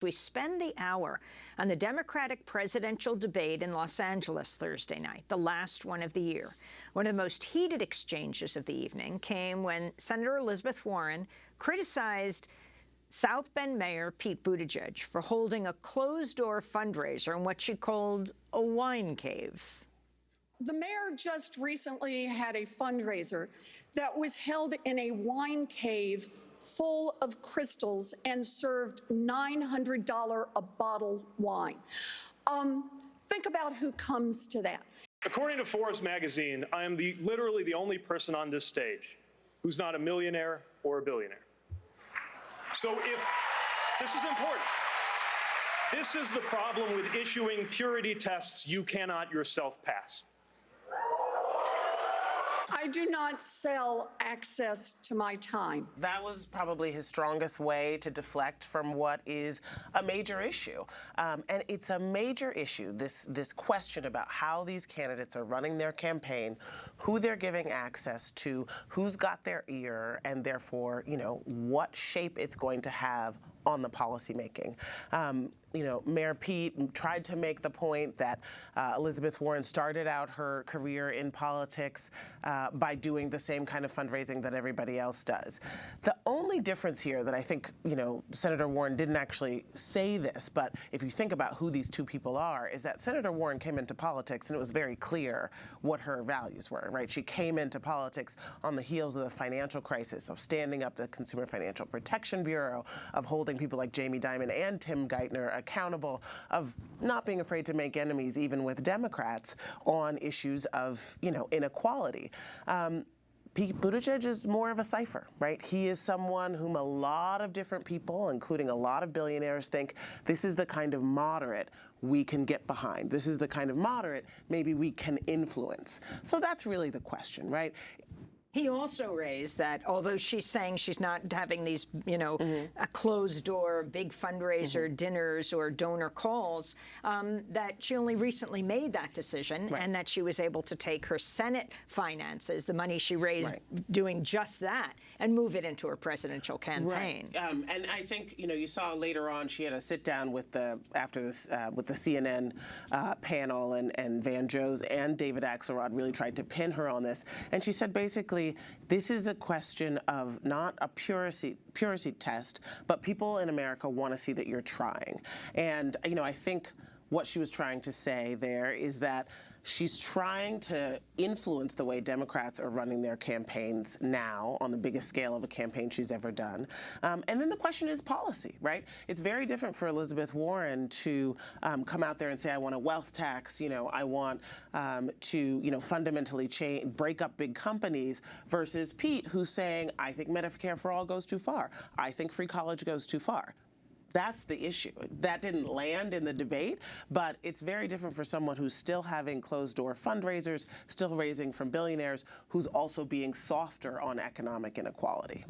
We spend the hour on the Democratic presidential debate in Los Angeles Thursday night, the last one of the year. One of the most heated exchanges of the evening came when Senator Elizabeth Warren criticized South Bend Mayor Pete Buttigieg for holding a closed-door fundraiser in what she called a wine cave. The mayor just recently had a fundraiser that was held in a wine cave full of crystals and served $900 a bottle wine. Think about who comes to that. According to Forbes magazine, I am literally the only person on this stage who's not a millionaire or a billionaire. So if this is important, this is the problem with issuing purity tests you cannot yourself pass. I do not sell access to my time. That was probably his strongest way to deflect from what is a major issue. And it's a major issue, this question about how these candidates are running their campaign, who they're giving access to, who's got their ear, and therefore, what shape it's going to have on the policymaking. Mayor Pete tried to make the point that Elizabeth Warren started out her career in politics by doing the same kind of fundraising that everybody else does. The only difference here that I think, Senator Warren didn't actually say this, but if you think about who these two people are, is that Senator Warren came into politics and it was very clear what her values were, right? She came into politics on the heels of the financial crisis, of standing up the Consumer Financial Protection Bureau, of holding people like Jamie Dimon and Tim Geithner accountable, of not being afraid to make enemies even with Democrats on issues of, inequality. Pete Buttigieg is more of a cipher, right? He is someone whom a lot of different people, including a lot of billionaires, think this is the kind of moderate we can get behind. This is the kind of moderate maybe we can influence. So that's really the question, right? He also raised that, although she's saying she's not having these, a closed-door, big fundraiser dinners or donor calls, that she only recently made that decision, right, and that she was able to take her Senate finances, the money she raised doing just that, and move it into her presidential campaign. Right. And I think, you saw later on she had a sit-down with after this with the CNN panel, and Van Joes and David Axelrod really tried to pin her on this, and she said basically, this is a question of not a purity test, but people in America want to see that you're trying. And, I think what she was trying to say there is that she's trying to influence the way Democrats are running their campaigns now on the biggest scale of a campaign she's ever done. And then the question is policy, right? It's very different for Elizabeth Warren to come out there and say, I want a wealth tax, I want to, fundamentally break up big companies, versus Pete, who's saying, I think Medicare for all goes too far. I think free college goes too far. That's the issue. That didn't land in the debate, but it's very different for someone who's still having closed-door fundraisers, still raising from billionaires, who's also being softer on economic inequality.